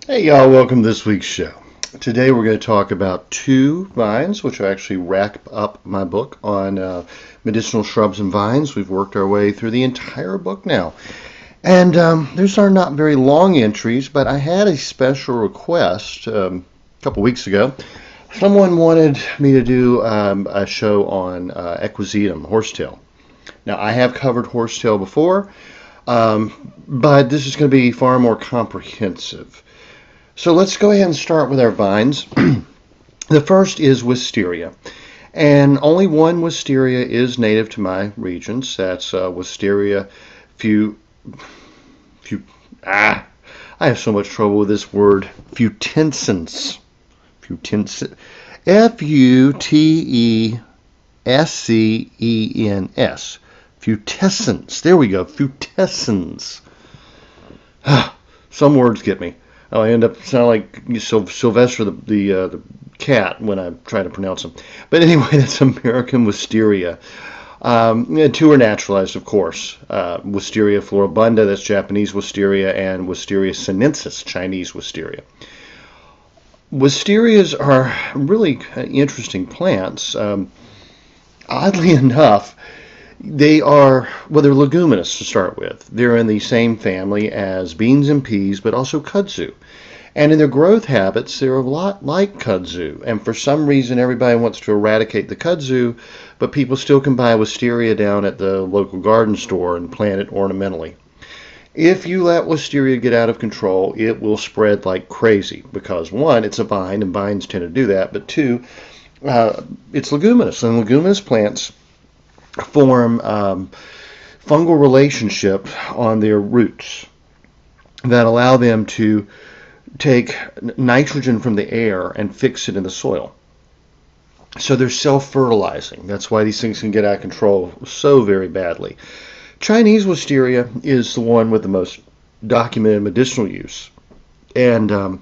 Hey y'all, welcome to this week's show. Today we're going to talk about two vines, which will actually wrap up my book on medicinal shrubs and vines. We've worked our way through the entire book now. And these are not very long entries, but I had a special request a couple weeks ago. Someone wanted me to do a show on Equisetum, Horsetail. Now, I have covered Horsetail before, but this is going to be far more comprehensive. So let's go ahead and start with our vines. The first is Wisteria. And only one Wisteria is native to my regions. That's Wisteria I have so much trouble with this word. Futescens. Futescens. Futescens. There we go. Futescens. Some words get me. I end up sounding like Sylvester the cat when I try to pronounce them. But anyway, that's American Wisteria. Two are naturalized, of course. Wisteria floribunda, that's Japanese Wisteria, and Wisteria sinensis, Chinese Wisteria. Wisterias are really interesting plants. Oddly enough, they're leguminous to start with. They're in the same family as beans and peas, but also kudzu. And in their growth habits, they're a lot like kudzu. And for some reason, everybody wants to eradicate the kudzu, but people still can buy wisteria down at the local garden store and plant it ornamentally. If you let wisteria get out of control, it will spread like crazy because, one, it's a vine, and vines tend to do that, but two, it's leguminous, and leguminous plants form fungal relationship on their roots that allow them to take nitrogen from the air and fix it in the soil. So they're self-fertilizing. That's why these things can get out of control so very badly. Chinese Wisteria is the one with the most documented medicinal use. And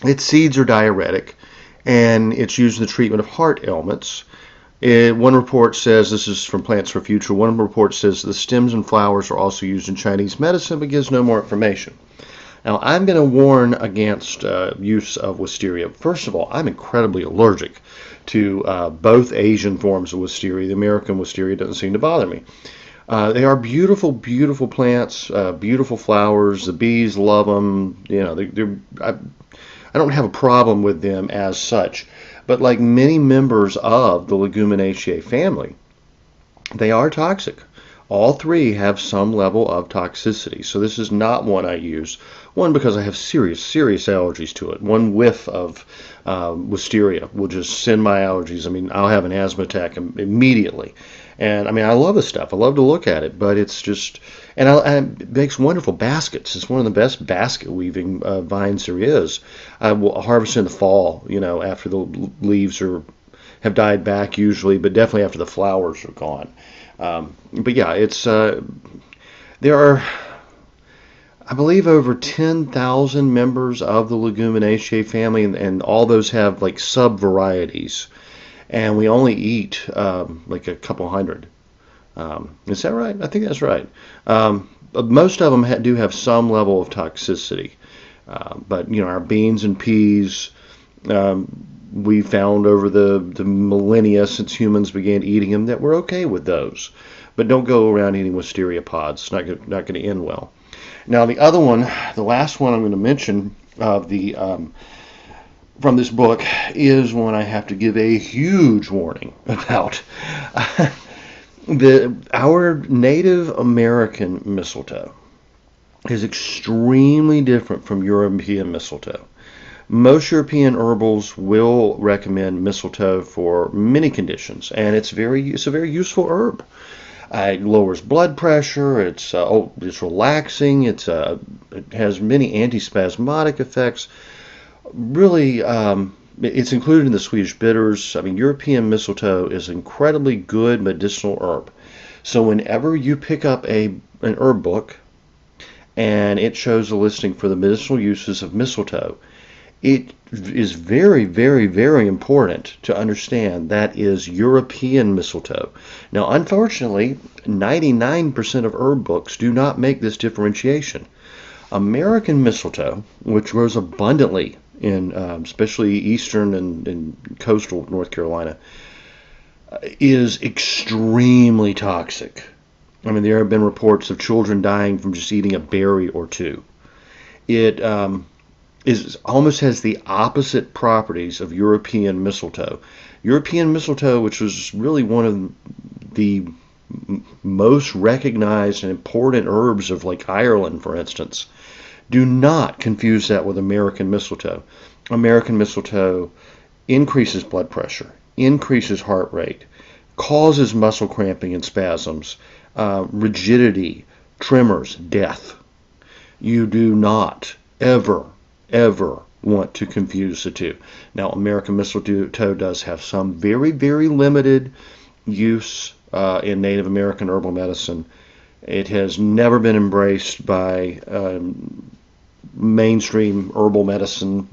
its seeds are diuretic, and it's used in the treatment of heart ailments. One report says, this is from Plants for Future, one report says the stems and flowers are also used in Chinese medicine, but gives no more information. Now, I'm going to warn against use of wisteria. First of all, I'm incredibly allergic to both Asian forms of wisteria. The American wisteria doesn't seem to bother me. They are beautiful, beautiful plants, beautiful flowers. The bees love them. You know, I don't have a problem with them as such. But like many members of the Leguminaceae family, they are toxic. All three have some level of toxicity. So this is not one I use. One, because I have serious allergies to it. One whiff of wisteria will just send my allergies. I mean, I'll have an asthma attack immediately. And I mean, I love this stuff. I love to look at it, but it's just, and it makes wonderful baskets. It's one of the best basket weaving vines there is. I will harvest in the fall, you know, after the leaves have died back usually, but definitely after the flowers are gone. But yeah, it's there are. I believe over 10,000 members of the Leguminaceae family, and all those have like sub varieties. And we only eat like a couple hundred. Is that right? I think that's right. But most of them do have some level of toxicity. But our beans and peas, we found over the millennia since humans began eating them that we're okay with those. But don't go around eating wisteria pods. It's not going to end well. Now the other one, the last one I'm going to mention of the from this book is one I have to give a huge warning about. Our Native American mistletoe is extremely different from European mistletoe. Most European herbals will recommend mistletoe for many conditions, and it's a very useful herb. It lowers blood pressure. It's relaxing. It has many antispasmodic effects. Really, it's included in the Swedish bitters. I mean, European mistletoe is an incredibly good medicinal herb. So whenever you pick up an herb book and it shows a listing for the medicinal uses of mistletoe, it is very, very, very important to understand that is European mistletoe. Now, unfortunately, 99% of herb books do not make this differentiation. American mistletoe, which grows abundantly in especially eastern and coastal North Carolina, is extremely toxic. I mean, there have been reports of children dying from just eating a berry or two. It almost has the opposite properties of European mistletoe. European mistletoe, which was really one of the most recognized and important herbs of like Ireland, for instance, do not confuse that with American mistletoe. American mistletoe increases blood pressure, increases heart rate, causes muscle cramping and spasms, rigidity, tremors, death. You do not ever want to confuse the two. Now, American mistletoe does have some very, very limited use in Native American herbal medicine. It has never been embraced by mainstream herbal medicine,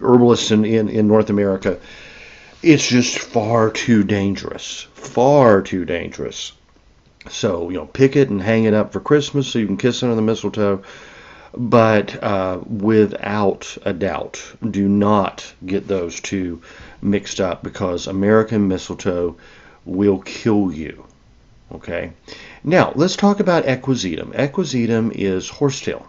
herbalists in North America. It's just far too dangerous. Far too dangerous. So, pick it and hang it up for Christmas so you can kiss under the mistletoe. But without a doubt, do not get those two mixed up, because American mistletoe will kill you. Okay? Now, let's talk about Equisetum. Equisetum is horsetail.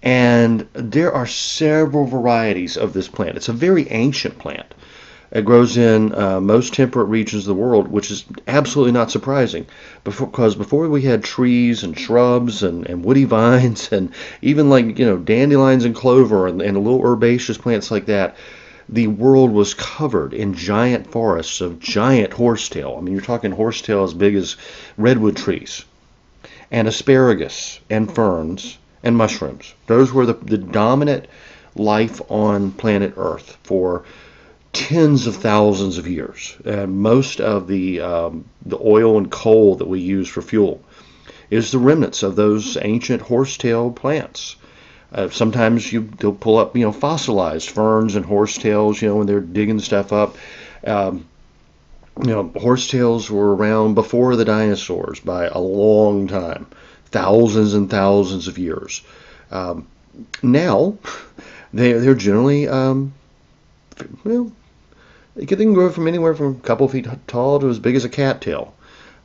And there are several varieties of this plant. It's a very ancient plant. It grows in most temperate regions of the world, which is absolutely not surprising, because before we had trees and shrubs and woody vines and even like dandelions and clover and little herbaceous plants like that, the world was covered in giant forests of giant horsetail. I mean, you're talking horsetail as big as redwood trees, and asparagus and ferns and mushrooms. Those were the dominant life on planet Earth for tens of thousands of years. Most of the oil and coal that we use for fuel is the remnants of those ancient horsetail plants. Sometimes they'll pull up fossilized ferns and horsetails when they're digging stuff up. Horsetails were around before the dinosaurs by a long time, thousands and thousands of years. Now they're generally they can grow from anywhere from a couple feet tall to as big as a cattail.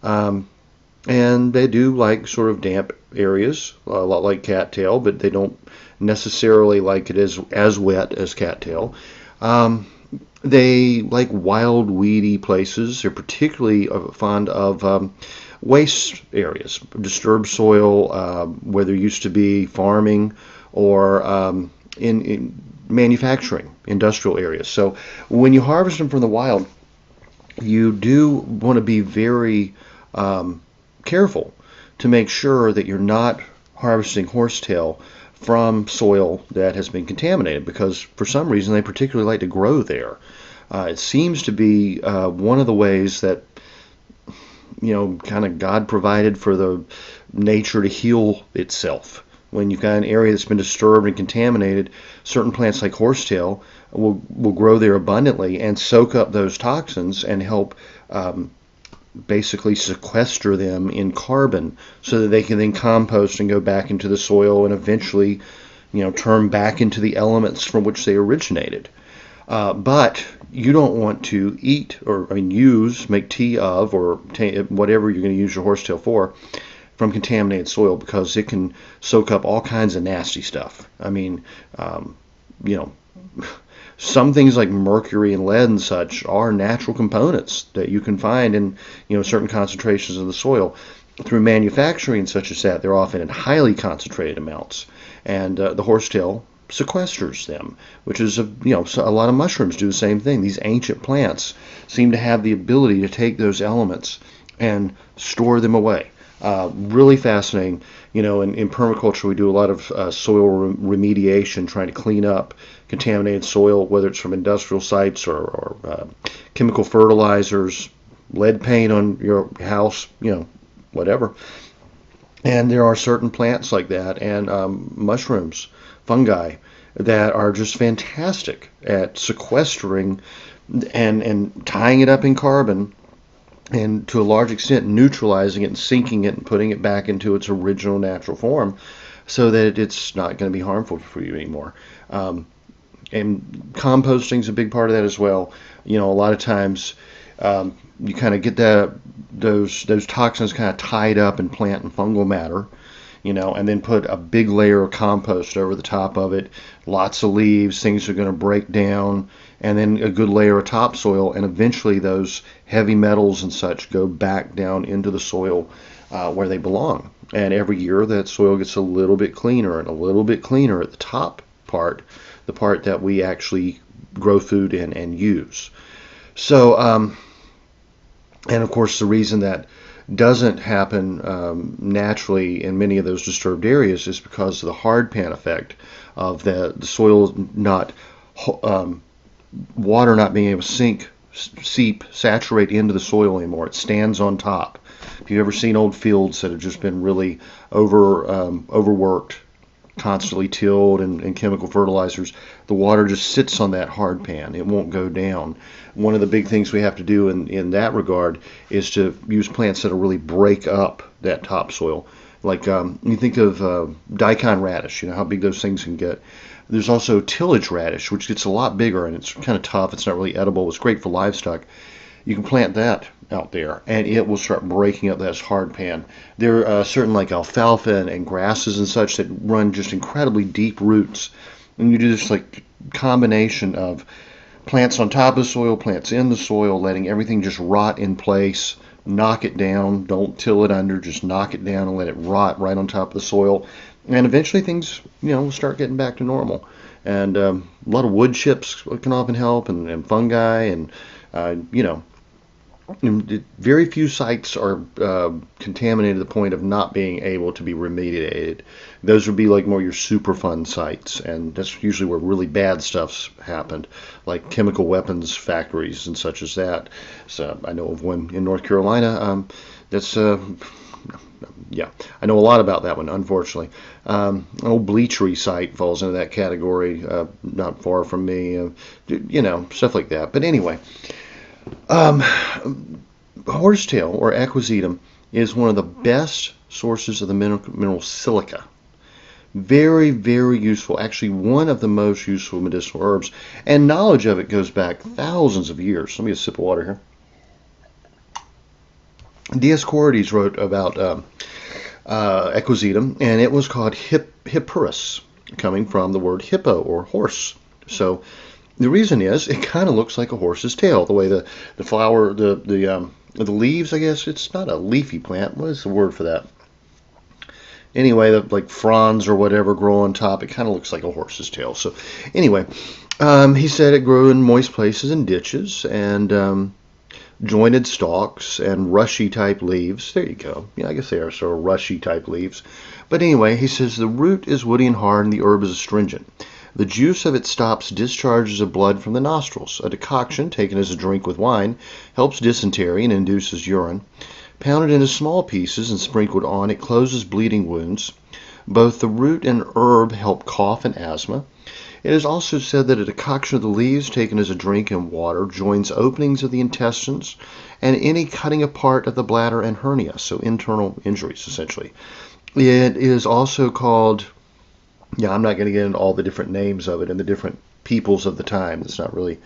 And they do like sort of damp areas, a lot like cattail, but they don't necessarily like it as wet as cattail. They like wild, weedy places. They're particularly fond of waste areas, disturbed soil, where there used to be farming or in manufacturing, industrial areas. So when you harvest them from the wild, you do want to be very careful to make sure that you're not harvesting horsetail from soil that has been contaminated, because for some reason they particularly like to grow there. It seems to be one of the ways that kind of God provided for the nature to heal itself. When you've got an area that's been disturbed and contaminated, certain plants like horsetail will grow there abundantly and soak up those toxins and help basically sequester them in carbon so that they can then compost and go back into the soil and eventually, turn back into the elements from which they originated. But you don't want to eat make tea of, or whatever you're going to use your horsetail for, from contaminated soil, because it can soak up all kinds of nasty stuff. Some things like mercury and lead and such are natural components that you can find in certain concentrations of the soil. Through manufacturing such as that, they're often in highly concentrated amounts, and the horsetail sequesters them, which is a lot of mushrooms do the same thing. These ancient plants seem to have the ability to take those elements and store them away. Really fascinating. In permaculture, we do a lot of soil remediation, trying to clean up contaminated soil, whether it's from industrial sites or chemical fertilizers, lead paint on your house, whatever. And there are certain plants like that, and mushrooms, fungi, that are just fantastic at sequestering and tying it up in carbon, and to a large extent neutralizing it and sinking it and putting it back into its original natural form, so that it's not going to be harmful for you anymore. And composting is a big part of that as well. A lot of times you kind of get those toxins kind of tied up in plant and fungal matter, and then put a big layer of compost over the top of it, lots of leaves, things are going to break down, and then a good layer of topsoil, and eventually those heavy metals and such go back down into the soil where they belong. And every year that soil gets a little bit cleaner and a little bit cleaner at the top part, the part that we actually grow food in and use. So, and of course, the reason that doesn't happen naturally in many of those disturbed areas is because of the hard pan effect of the soil not, water not being able to saturate into the soil anymore. It stands on top. If you've ever seen old fields that have just been really overworked, constantly tilled and chemical fertilizers, the water just sits on that hard pan. It won't go down. One of the big things we have to do in that regard is to use plants that'll really break up that topsoil. Like you think of daikon radish, how big those things can get. There's also tillage radish, which gets a lot bigger, and it's kind of tough. It's not really edible. It's great for livestock. You can plant that out there, and it will start breaking up that hard pan. There are certain like alfalfa and grasses and such that run just incredibly deep roots. And you do this like combination of plants on top of the soil, plants in the soil, letting everything just rot in place, knock it down, don't till it under, just knock it down and let it rot right on top of the soil. And eventually things, will start getting back to normal. And a lot of wood chips can often help, and fungi, and, very few sites are contaminated to the point of not being able to be remediated. Those would be like more your Superfund sites, and that's usually where really bad stuff's happened, like chemical weapons factories and such as that. So I know of one in North Carolina. I know a lot about that one, unfortunately. Old bleachery site falls into that category, not far from me, stuff like that. But anyway, horsetail or Equisetum is one of the best sources of the mineral silica. Very, very useful. Actually, one of the most useful medicinal herbs, and knowledge of it goes back thousands of years. Let me get a sip of water here. Dioscorides wrote about Equisetum, and it was called Hippurus, coming from the word hippo or horse. So the reason is it kind of looks like a horse's tail, the way the flower, the leaves, I guess. It's not a leafy plant. What is the word for that? Anyway, like fronds or whatever grow on top. It kind of looks like a horse's tail. So anyway, he said it grew in moist places and ditches, and jointed stalks and rushy type leaves. There you go. Yeah, I guess they are sort of rushy type leaves. But anyway, he says the root is woody and hard, and the herb is astringent. The juice of it stops discharges of blood from the nostrils. A decoction taken as a drink with wine helps dysentery and induces urine. Pounded into small pieces and sprinkled on, it closes bleeding wounds. Both the root and herb help cough and asthma. It is also said that a decoction of the leaves taken as a drink in water joins openings of the intestines and any cutting apart of the bladder and hernia, so internal injuries essentially. It is also called, I'm not going to get into all the different names of it and the different peoples of the time. It's not really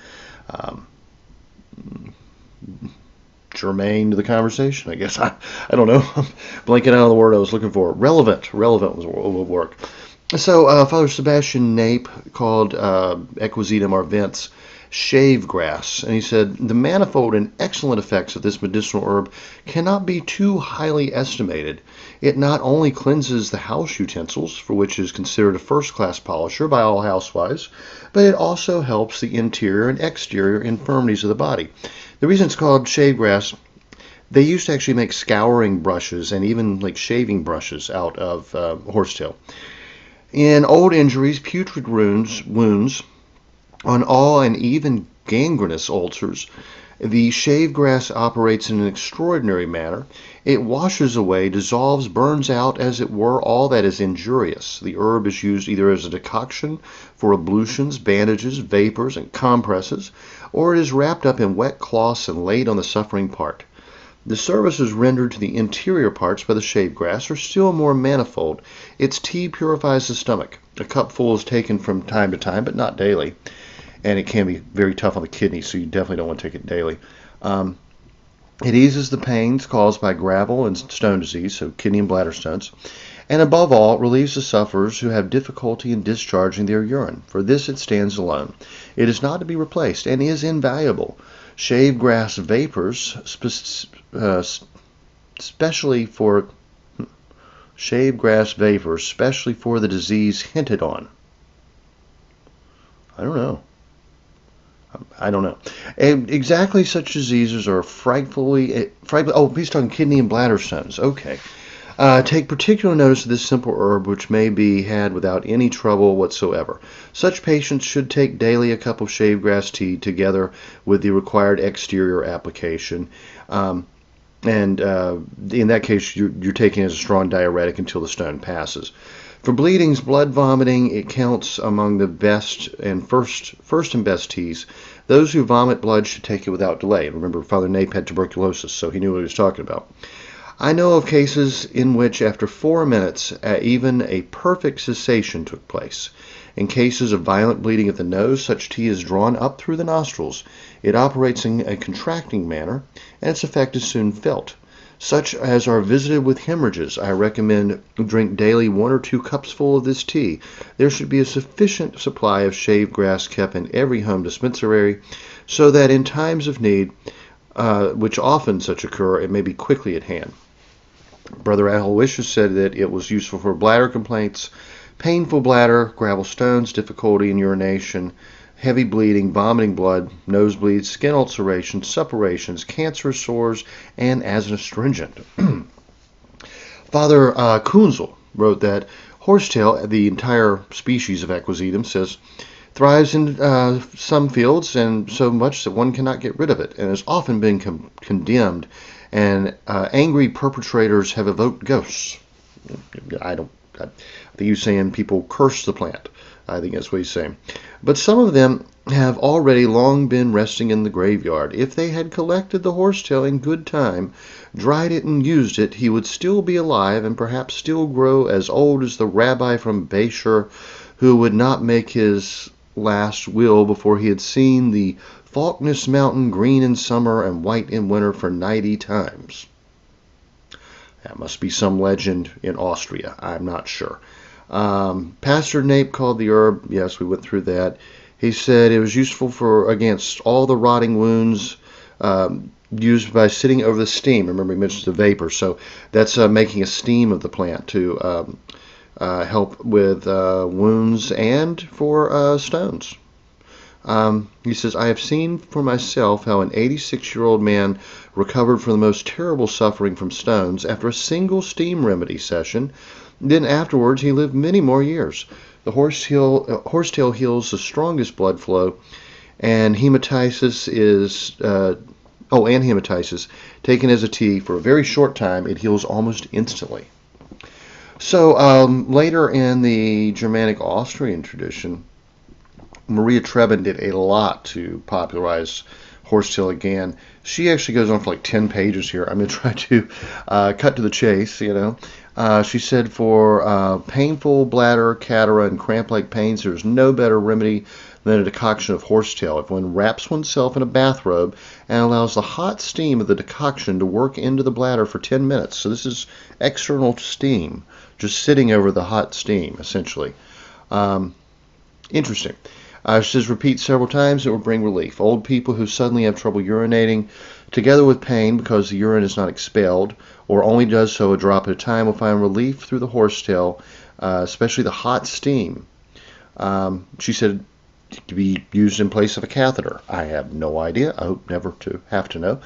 germane to the conversation, I guess. I don't know. I'm blanking out on the word I was looking for. Relevant would work. So Father Sebastian Nape called Equisetum arvents shave grass, and he said the manifold and excellent effects of this medicinal herb cannot be too highly estimated. It not only cleanses the house utensils, for which it is considered a first-class polisher by all housewives, but it also helps the interior and exterior infirmities of the body. The reason it's called shave grass, they used to actually make scouring brushes and even like shaving brushes out of horsetail. In old injuries, putrid wounds, on all and even gangrenous ulcers, the shave grass operates in an extraordinary manner. It washes away, dissolves, burns out, as it were, all that is injurious. The herb is used either as a decoction for ablutions, bandages, vapors, and compresses, or it is wrapped up in wet cloths and laid on the suffering part. The services rendered to the interior parts by the shave grass are still more manifold. Its tea purifies the stomach. A cupful is taken from time to time, but not daily. And it can be very tough on the kidneys, so you definitely don't want to take it daily. It eases the pains caused by gravel and stone disease, so kidney and bladder stones. And above all, it relieves the sufferers who have difficulty in discharging their urine. For this it stands alone. It is not to be replaced and is invaluable. Shave grass vapors, especially for the disease hinted on. I don't know. Exactly such diseases are frightfully. Oh, he's talking kidney and bladder stones. Okay. Take particular notice of this simple herb, which may be had without any trouble whatsoever. Such patients should take daily a cup of shave grass tea together with the required exterior application. And in that case, you're taking it as a strong diuretic until the stone passes. For bleedings, blood vomiting, it counts among the best and first and best teas. Those who vomit blood should take it without delay. Remember, Father Nape had tuberculosis, so he knew what he was talking about. I know of cases in which after 4 minutes, even a perfect cessation took place. In cases of violent bleeding at the nose, such tea is drawn up through the nostrils. It operates in a contracting manner, and its effect is soon felt. Such as are visited with hemorrhages, I recommend drink daily 1 or 2 cups full of this tea. There should be a sufficient supply of shave grass kept in every home dispensary, so that in times of need, which often such occur, it may be quickly at hand. Brother Aloysius said that it was useful for bladder complaints, painful bladder, gravel stones, difficulty in urination, heavy bleeding, vomiting blood, nosebleeds, skin ulcerations, suppurations, cancerous sores, and as an astringent. Father Kunzel wrote that horsetail, the entire species of Equisetum, says, thrives in some fields, and so much that one cannot get rid of it, and has often been condemned, and angry perpetrators have evoked ghosts. I think he's saying people curse the plant. I think that's what he's saying. But some of them have already long been resting in the graveyard. If they had collected the horsetail in good time, dried it and used it, he would still be alive and perhaps still grow as old as the rabbi from Bayshore, who would not make his last will before he had seen the Falkness Mountain green in summer and white in winter for 90 times. That must be some legend in Austria. I'm not sure. Pastor Nape called the herb, yes, we went through that. He said it was useful against all the rotting wounds, used by sitting over the steam. Remember, he mentioned the vapor, so that's making a steam of the plant to help with wounds and for stones. He says, I have seen for myself how an 86-year-old man recovered from the most terrible suffering from stones after a single steam remedy session. Then afterwards he lived many more years. The horsetail heals the strongest blood flow, and hematitis taken as a tea for a very short time, it heals almost instantly. So later in the Germanic Austrian tradition, Maria Trebin did a lot to popularize horsetail again. She actually goes on for like 10 pages here. I'm going to try to cut to the chase. She said for painful bladder, catarrh, and cramp-like pains, there's no better remedy than a decoction of horsetail. If one wraps oneself in a bathrobe and allows the hot steam of the decoction to work into the bladder for 10 minutes. So this is external steam, just sitting over the hot steam, essentially. Interesting. She says repeat several times, it will bring relief. Old people who suddenly have trouble urinating, together with pain because the urine is not expelled, or only does so a drop at a time, will find relief through the horsetail, especially the hot steam. She said to be used in place of a catheter. I have no idea. I hope never to have to know.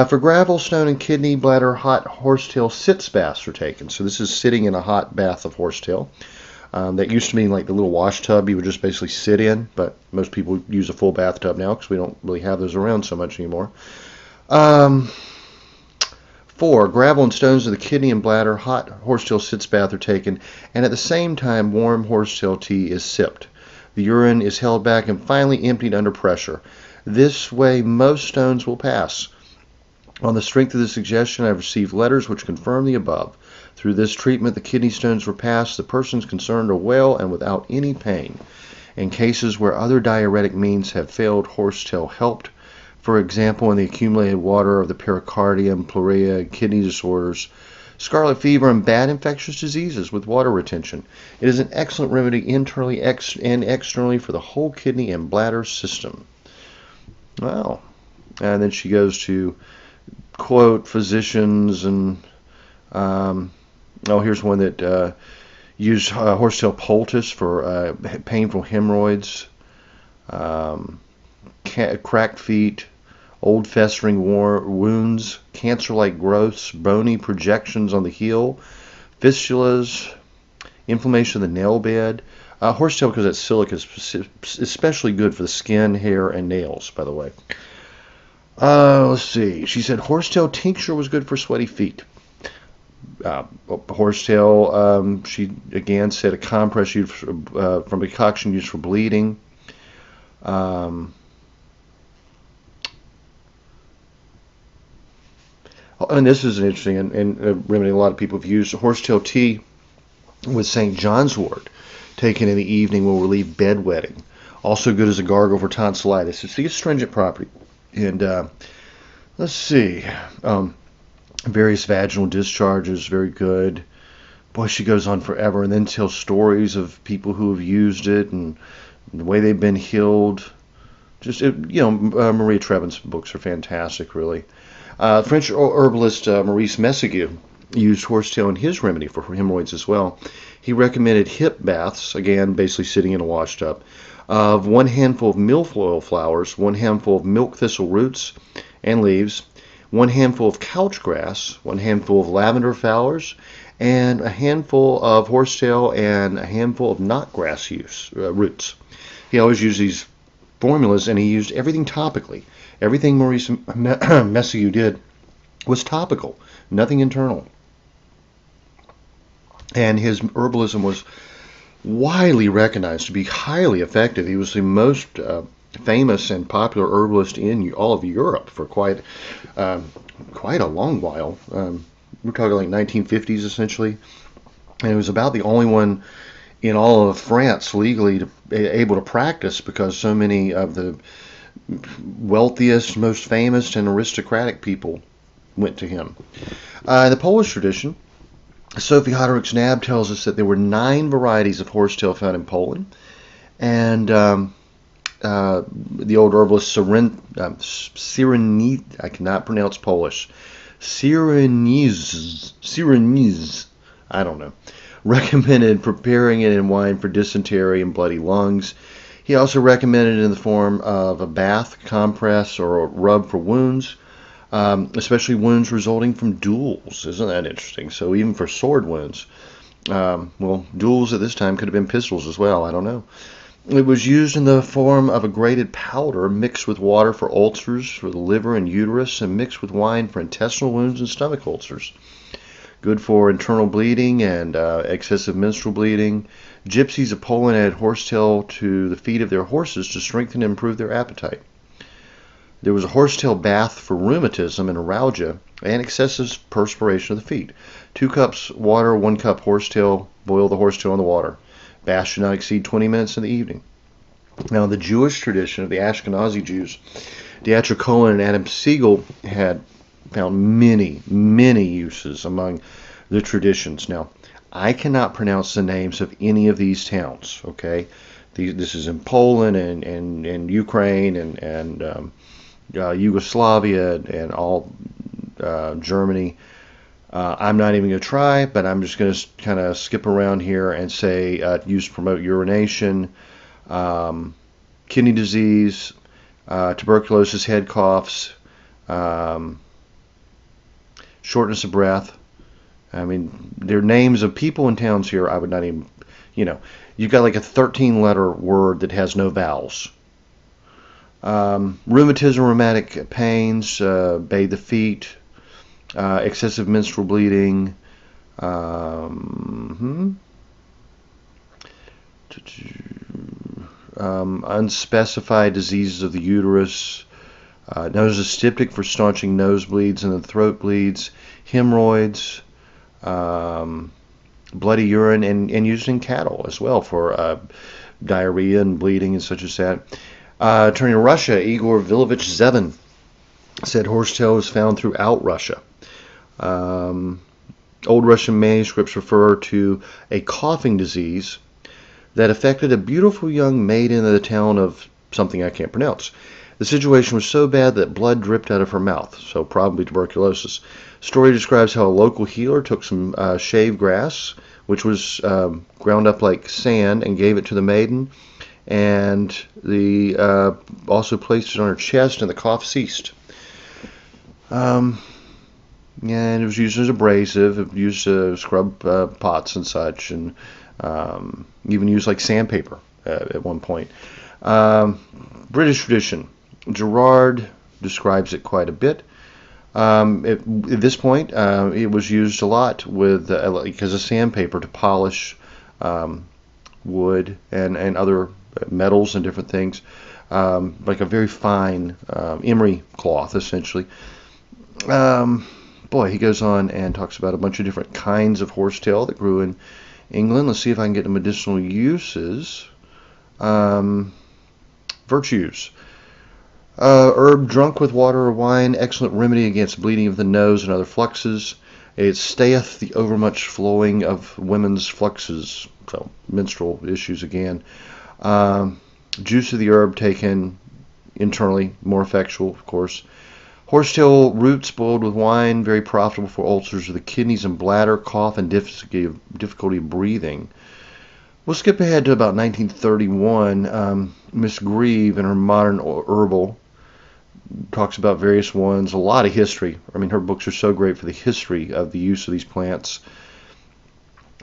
For gravel, stone, and kidney, bladder, hot horsetail sitz baths are taken. So this is sitting in a hot bath of horsetail. That used to mean like the little wash tub you would just basically sit in, but most people use a full bathtub now because we don't really have those around so much anymore. 4. Gravel and stones of the kidney and bladder, hot horsetail sitz bath are taken, and at the same time warm horsetail tea is sipped. The urine is held back and finally emptied under pressure. This way most stones will pass. On the strength of this suggestion, I have received letters which confirm the above. Through this treatment, the kidney stones were passed. The persons concerned are well and without any pain. In cases where other diuretic means have failed, horsetail helped. For example, in the accumulated water of the pericardium, pleuria, kidney disorders, scarlet fever, and bad infectious diseases with water retention. It is an excellent remedy internally and externally for the whole kidney and bladder system. Wow. And then she goes to quote physicians and here's one that used horsetail poultice for painful hemorrhoids, cracked feet, old festering wounds, cancer-like growths, bony projections on the heel, fistulas, inflammation of the nail bed. Horsetail, because it's silica, is especially good for the skin, hair, and nails, by the way. Let's see. She said horsetail tincture was good for sweaty feet. Horsetail, she again said a compress used from a concoction used for bleeding. And this is an interesting and a remedy a lot of people have used. Horsetail tea with St. John's wort taken in the evening will relieve bedwetting. Also good as a gargle for tonsillitis. It's the astringent property. And let's see. Various vaginal discharges, very good. Boy, she goes on forever and then tells stories of people who have used it and the way they've been healed. Maria Trebin's books are fantastic, really. French herbalist Maurice Messague used horsetail in his remedy for hemorrhoids as well. He recommended hip baths, again, basically sitting in a washtub, of 1 handful of milfoil flowers, 1 handful of milk thistle roots and leaves, 1 handful of couch grass, 1 handful of lavender flowers, and a handful of horsetail and a handful of knotgrass roots. He always used these formulas, and he used everything topically. Everything Maurice Messague did was topical, nothing internal. And his herbalism was widely recognized to be highly effective. He was the most famous and popular herbalist in all of Europe for quite a long while. We're talking like 1950s essentially, and he was about the only one in all of France legally able to practice because so many of the wealthiest, most famous, and aristocratic people went to him. In the Polish tradition, Sophie Hoderick's Nab tells us that there were 9 varieties of horsetail found in Poland, and the old herbalist Cyrenise, I cannot pronounce Polish, Cyrenise, I don't know, recommended preparing it in wine for dysentery and bloody lungs. He also recommended it in the form of a bath, compress, or a rub for wounds, especially wounds resulting from duels. Isn't that interesting? So even for sword wounds, duels at this time could have been pistols as well. I don't know. It was used in the form of a grated powder mixed with water for ulcers for the liver and uterus, and mixed with wine for intestinal wounds and stomach ulcers. Good for internal bleeding and excessive menstrual bleeding. Gypsies of Poland add horsetail to the feet of their horses to strengthen and improve their appetite. There was a horsetail bath for rheumatism and neuralgia and excessive perspiration of the feet. 2 cups water, 1 cup horsetail. Boil the horsetail in the water. Bath should not exceed 20 minutes in the evening. Now, the Jewish tradition of the Ashkenazi Jews, Dietrich Cohen and Adam Siegel had found many, many uses among the traditions. Now, I cannot pronounce the names of any of these towns, okay? This is in Poland and Ukraine and Yugoslavia and all Germany. I'm not even going to try, but I'm just going to kind of skip around here and say use to promote urination, kidney disease, tuberculosis, head coughs, shortness of breath. I mean, there are names of people in towns here I would not even, you've got like a 13-letter word that has no vowels. Rheumatism, rheumatic pains, bathe the feet, excessive menstrual bleeding, unspecified diseases of the uterus, nose styptic for staunching nosebleeds and the throat bleeds, hemorrhoids, bloody urine, and used in cattle as well for diarrhea and bleeding and such as that. Turning to Russia, Igor Vilovich Zevin said horsetail is found throughout Russia. Old Russian manuscripts refer to a coughing disease that affected a beautiful young maiden in the town of something I can't pronounce. The situation was so bad that blood dripped out of her mouth, so probably tuberculosis. Story describes how a local healer took some shaved grass, which was ground up like sand, and gave it to the maiden, and the also placed it on her chest, and the cough ceased. And it was used as abrasive. It was used to scrub pots and such, and even used like sandpaper at one point. British tradition. Gerard describes it quite a bit. At this point, it was used a lot with as a sandpaper to polish wood and other metals and different things, like a very fine emery cloth, essentially. He goes on and talks about a bunch of different kinds of horsetail that grew in England. Let's see if I can get to medicinal uses. Virtues. Herb drunk with water or wine, excellent remedy against bleeding of the nose and other fluxes. It stayeth the overmuch flowing of women's fluxes, so menstrual issues again. Juice of the herb taken internally, more effectual, of course. Horsetail roots boiled with wine, very profitable for ulcers of the kidneys and bladder, cough, and difficulty breathing. We'll skip ahead to about 1931. Miss Grieve in her Modern Herbal talks about various ones, a lot of history. I mean, her books are so great for the history of the use of these plants.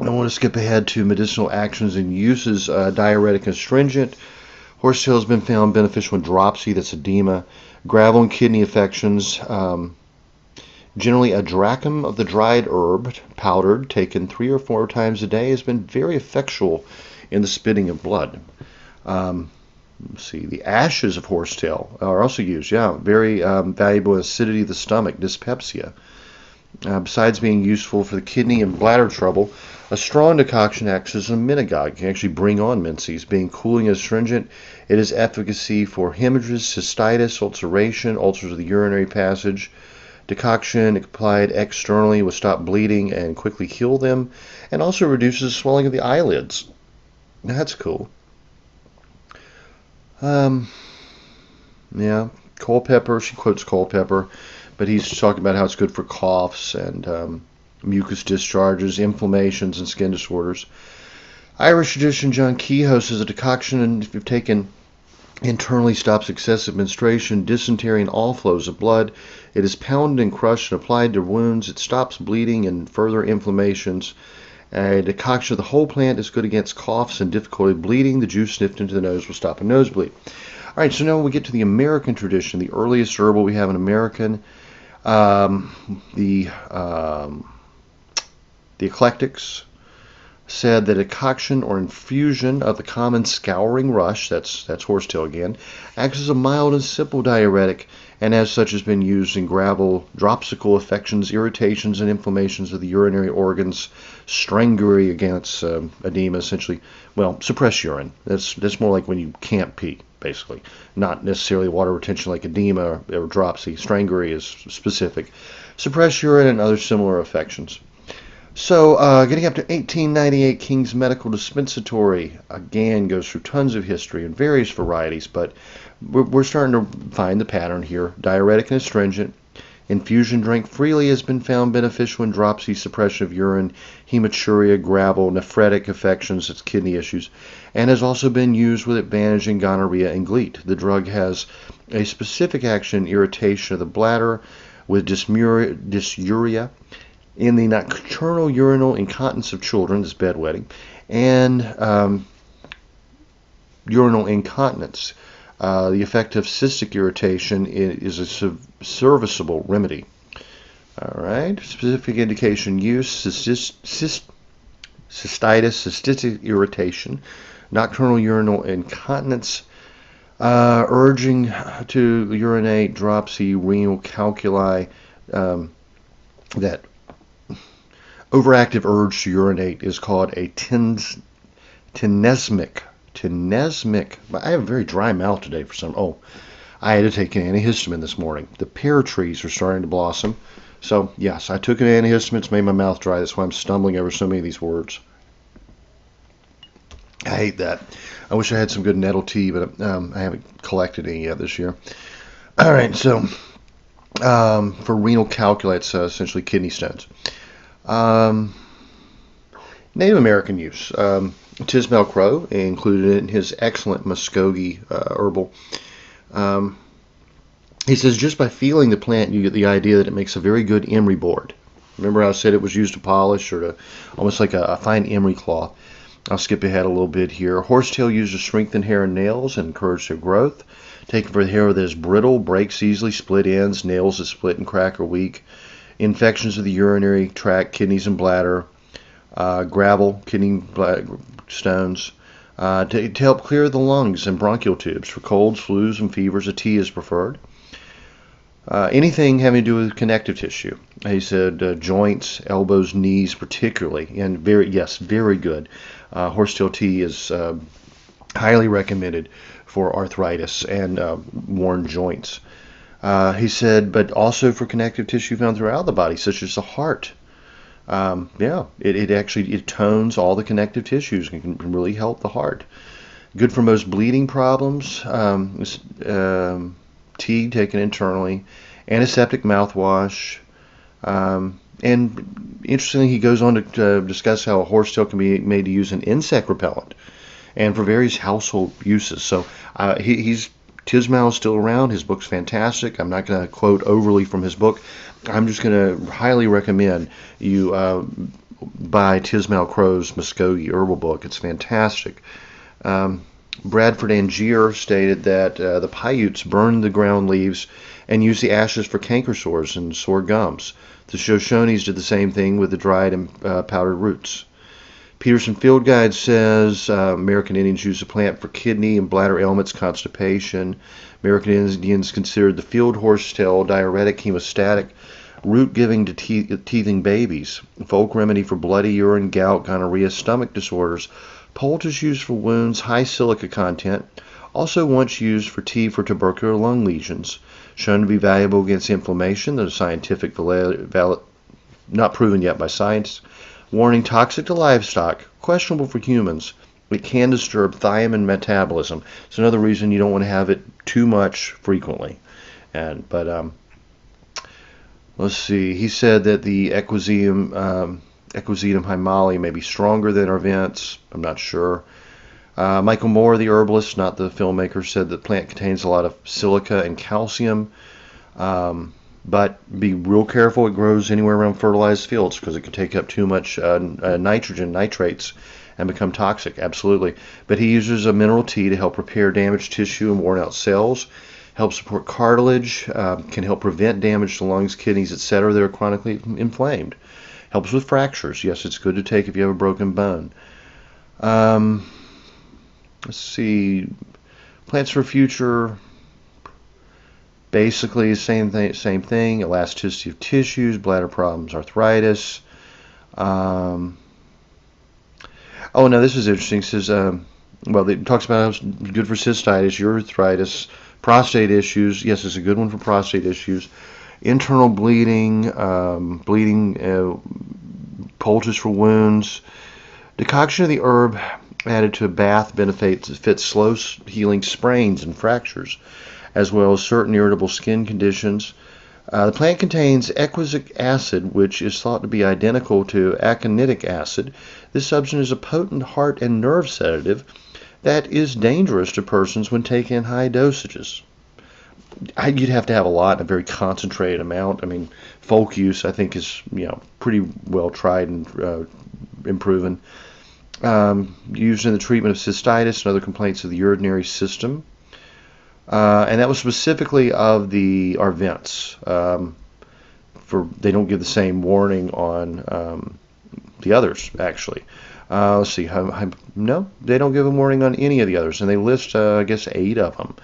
I want to skip ahead to medicinal actions and uses, diuretic and astringent. Horsetail has been found beneficial in dropsy, that's edema, gravel and kidney affections. Generally, a drachm of the dried herb, powdered, taken 3 or 4 times a day, has been very effectual in the spitting of blood. Let's see, the ashes of horsetail are also used, very valuable in acidity of the stomach, dyspepsia. Besides being useful for the kidney and bladder trouble, a strong decoction acts as a minagogue. It can actually bring on menses. Being cooling and astringent, it has efficacy for hemorrhages, cystitis, ulceration, ulcers of the urinary passage. Decoction applied externally will stop bleeding and quickly heal them, and also reduces swelling of the eyelids. That's cool. Culpeper, she quotes Culpeper, but he's talking about how it's good for coughs and mucus discharges, inflammations, and skin disorders. Irish tradition, John Kehoe says a decoction, and if you've taken internally, stops excessive menstruation, dysentery, and all flows of blood. It is pounded and crushed and applied to wounds. It stops bleeding and further inflammations. A decoction of the whole plant is good against coughs and difficulty bleeding. The juice sniffed into the nose will stop a nosebleed. All right, so now we get to the American tradition, the earliest herbal we have in American. The The eclectics said that a decoction or infusion of the common scouring rush, that's horsetail again, acts as a mild and simple diuretic, and as such has been used in gravel, dropsical affections, irritations, and inflammations of the urinary organs, strangury against edema, essentially, well, suppress urine. That's more like when you can't pee, basically. Not necessarily water retention like edema or dropsy. Strangury is specific. Suppress urine and other similar affections. So, getting up to 1898, King's Medical Dispensatory, again, goes through tons of history and various varieties, but we're starting to find the pattern here. Diuretic and astringent. Infusion drank freely has been found beneficial in dropsy, suppression of urine, hematuria, gravel, nephritic affections, that's kidney issues, and has also been used with advantage in gonorrhea and gleat. The drug has a specific action, irritation of the bladder with dysuria, in the nocturnal urinal incontinence of children, this bedwetting, and urinal incontinence. The effect of cystic irritation is a serviceable remedy. All right, specific indication use, cystitis, cystic irritation, nocturnal urinal incontinence, urging to urinate, dropsy, renal calculi, that overactive urge to urinate is called a tenesmic. I have a very dry mouth today for some. Oh, I had to take an antihistamine this morning. The pear trees are starting to blossom. So, yes, I took an antihistamine. It's made my mouth dry. That's why I'm stumbling over so many of these words. I hate that. I wish I had some good nettle tea, but I haven't collected any yet this year. All right, so for renal calculi, it's essentially kidney stones. Native American use. Tismael Crowe included it in his excellent Muskogee herbal. He says, just by feeling the plant, you get the idea that it makes a very good emery board. Remember how I said it was used to polish or to almost like a fine emery cloth. I'll skip ahead a little bit here. Horsetail used to strengthen hair and nails and encourage their growth. Taken for the hair that is brittle, breaks easily, split ends, nails that split and crack are weak. Infections of the urinary tract, kidneys and bladder, gravel, kidney stones, to help clear the lungs and bronchial tubes. For colds, flus, and fevers, a tea is preferred. Anything having to do with connective tissue. He said joints, elbows, knees particularly, and very good. Horsetail tea is highly recommended for arthritis and worn joints. He said, but also for connective tissue found throughout the body, such as the heart. It tones all the connective tissues and can really help the heart. Good for most bleeding problems. Tea taken internally, antiseptic mouthwash. And interestingly, he goes on to discuss how a horsetail can be made to use an insect repellent and for various household uses. So Tismael is still around. His book's fantastic. I'm not going to quote overly from his book. I'm just going to highly recommend you buy Tismael Crowe's Muskogee herbal book. It's fantastic. Bradford Angier stated that the Paiutes burned the ground leaves and used the ashes for canker sores and sore gums. The Shoshones did the same thing with the dried and powdered roots. Peterson Field Guide says American Indians use the plant for kidney and bladder ailments, constipation. American Indians considered the field horsetail diuretic, hemostatic, root giving to teething babies, folk remedy for bloody urine, gout, gonorrhea, stomach disorders. Poultice used for wounds, high silica content. Also once used for tea for tubercular lung lesions. Shown to be valuable against inflammation. There's scientific not proven yet by science. Warning, toxic to livestock, questionable for humans. It can disturb thiamine metabolism. It's another reason you don't want to have it too much frequently. Let's see. He said that the Equisetum hymale may be stronger than Arvents. I'm not sure. Michael Moore, the herbalist, not the filmmaker, said the plant contains a lot of silica and calcium. But be real careful. It grows anywhere around fertilized fields because it can take up too much nitrates, and become toxic. Absolutely. But he uses a mineral tea to help repair damaged tissue and worn out cells, help support cartilage, can help prevent damage to lungs, kidneys, etc. that are chronically inflamed. Helps with fractures. Yes, it's good to take if you have a broken bone. Let's see. Plants for future. Basically, same thing. Elasticity of tissues, bladder problems, arthritis. Oh, no, this is interesting. It says, well, it talks about how it's good for cystitis, urethritis, prostate issues. Yes, it's a good one for prostate issues. Internal bleeding, poultice for wounds. Decoction of the herb added to a bath benefits slow healing sprains and fractures, as well as certain irritable skin conditions. The plant contains equisic acid, which is thought to be identical to aconitic acid. This substance is a potent heart and nerve sedative that is dangerous to persons when taken in high dosages. You'd have to have a lot, a very concentrated amount. I mean, folk use, I think, is pretty well tried and proven. Used in the treatment of cystitis and other complaints of the urinary system. And that was specifically of the Arvents. They don't give the same warning on the others, actually. Let's see. No, they don't give a warning on any of the others, and they list, I guess, 8 of them.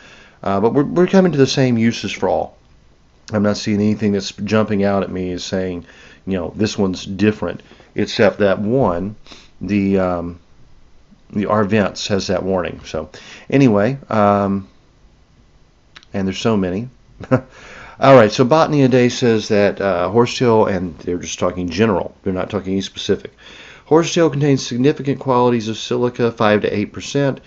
But we're coming to the same uses for all. I'm not seeing anything that's jumping out at me as saying, this one's different, except that one, the Arvents has that warning. So, anyway. And there's so many. All right, so Botany a Day says that horsetail, and they're just talking general, they're not talking any specific. Horsetail contains significant qualities of silica, 5 to 8%,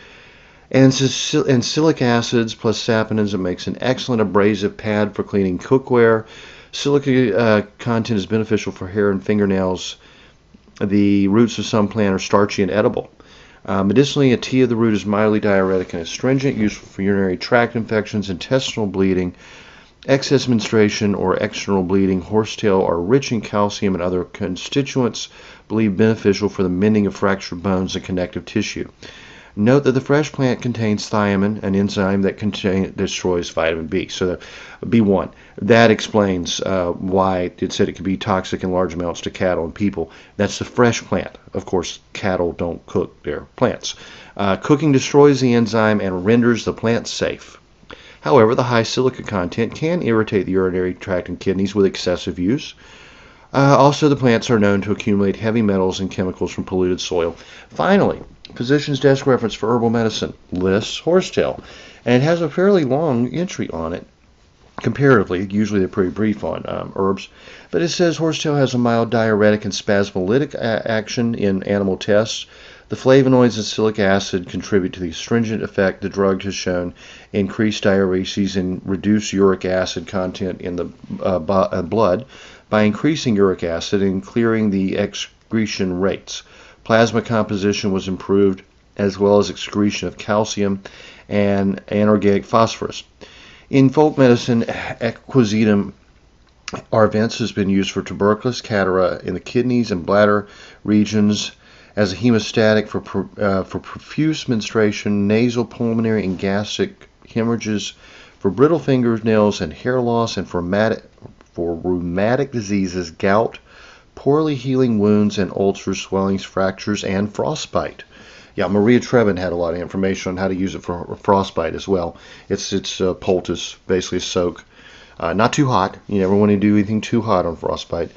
and silic acids plus saponins. It makes an excellent abrasive pad for cleaning cookware. Silica content is beneficial for hair and fingernails. The roots of some plant are starchy and edible. Medicinally, a tea of the root is mildly diuretic and astringent, useful for urinary tract infections, intestinal bleeding, excess menstruation, or external bleeding. Horsetail are rich in calcium and other constituents, believed beneficial for the mending of fractured bones and connective tissue. Note that the fresh plant contains thiamine, an enzyme that destroys vitamin B. So B1. That explains why it said it could be toxic in large amounts to cattle and people. That's the fresh plant. Of course, cattle don't cook their plants. Cooking destroys the enzyme and renders the plant safe. However, the high silica content can irritate the urinary tract and kidneys with excessive use. Also, the plants are known to accumulate heavy metals and chemicals from polluted soil. Finally, Physician's Desk Reference for Herbal Medicine lists horsetail, and it has a fairly long entry on it, comparatively. Usually they're pretty brief on herbs, but it says horsetail has a mild diuretic and spasmolytic action in animal tests. The flavonoids and silic acid contribute to the astringent effect the drug has shown, increase diureses and reduce uric acid content in the blood by increasing uric acid and clearing the excretion rates. Plasma composition was improved, as well as excretion of calcium and anorganic phosphorus. In folk medicine, Equisetum arvents has been used for tuberculosis, catarrh in the kidneys and bladder regions, as a hemostatic for profuse menstruation, nasal, pulmonary, and gastric hemorrhages, for brittle fingernails and hair loss, and for rheumatic diseases, gout, poorly healing wounds and ulcers, swellings, fractures, and frostbite. Yeah, Maria Trebin had a lot of information on how to use it for frostbite as well. It's poultice, basically a soak. Not too hot. You never want to do anything too hot on frostbite.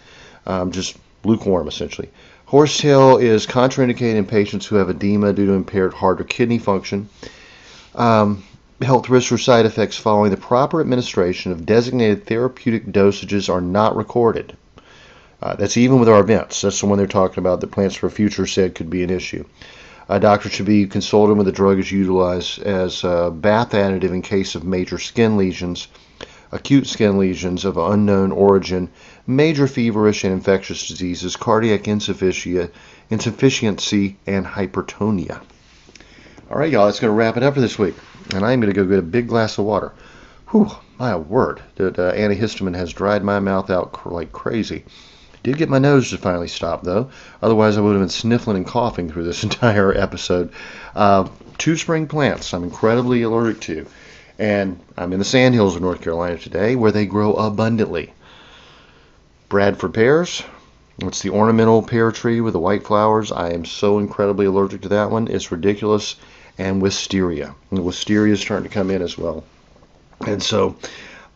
Just lukewarm, essentially. Horsetail is contraindicated in patients who have edema due to impaired heart or kidney function. Health risks or side effects following the proper administration of designated therapeutic dosages are not recorded. That's even with our events. That's the one they're talking about that Plants for Future said could be an issue. A doctor should be consulted when the drug is utilized as a bath additive in case of major skin lesions, acute skin lesions of unknown origin, major feverish and infectious diseases, cardiac insufficiency, and hypertonia. All right, y'all, that's going to wrap it up for this week. And I'm going to go get a big glass of water. Whew, my word. That antihistamine has dried my mouth out like crazy. Did get my nose to finally stop, though. Otherwise, I would have been sniffling and coughing through this entire episode. 2 spring plants I'm incredibly allergic to. And I'm in the Sandhills of North Carolina today, where they grow abundantly. Bradford pears, It's the ornamental pear tree with the white flowers. I am so incredibly allergic to that one. It's ridiculous. And wisteria. And wisteria is starting to come in as well. And so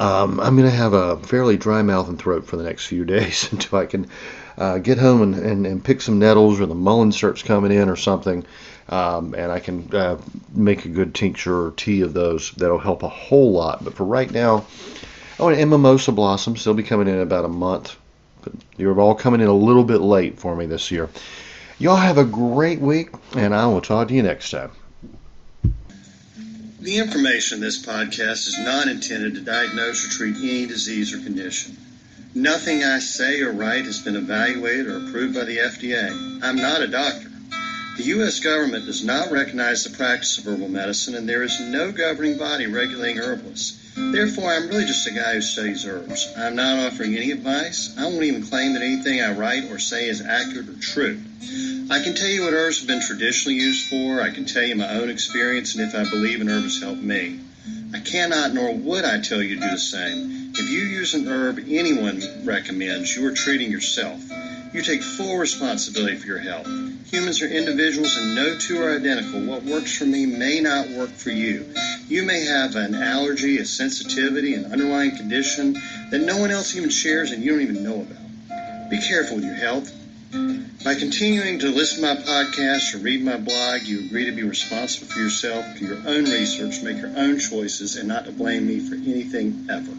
I'm going to have a fairly dry mouth and throat for the next few days until I can get home and pick some nettles, or the mullein starts coming in or something, and I can make a good tincture or tea of those. That'll help a whole lot. But for right now, and mimosa blossoms, they'll be coming in about a month. But you're all coming in a little bit late for me this year. Y'all have a great week, and I will talk to you next time. The information in this podcast is not intended to diagnose or treat any disease or condition. Nothing I say or write has been evaluated or approved by the FDA. I'm not a doctor. The U.S. government does not recognize the practice of herbal medicine, and there is no governing body regulating herbalists. Therefore, I'm really just a guy who studies herbs. I'm not offering any advice. I won't even claim that anything I write or say is accurate or true. I can tell you what herbs have been traditionally used for. I can tell you my own experience and if I believe an herb has helped me. I cannot nor would I tell you to do the same. If you use an herb anyone recommends, you are treating yourself. You take full responsibility for your health. Humans are individuals and no two are identical. What works for me may not work for you. You may have an allergy, a sensitivity, an underlying condition that no one else even shares and you don't even know about. Be careful with your health. By continuing to listen to my podcast or read my blog, you agree to be responsible for yourself, do your own research, make your own choices, and not to blame me for anything ever.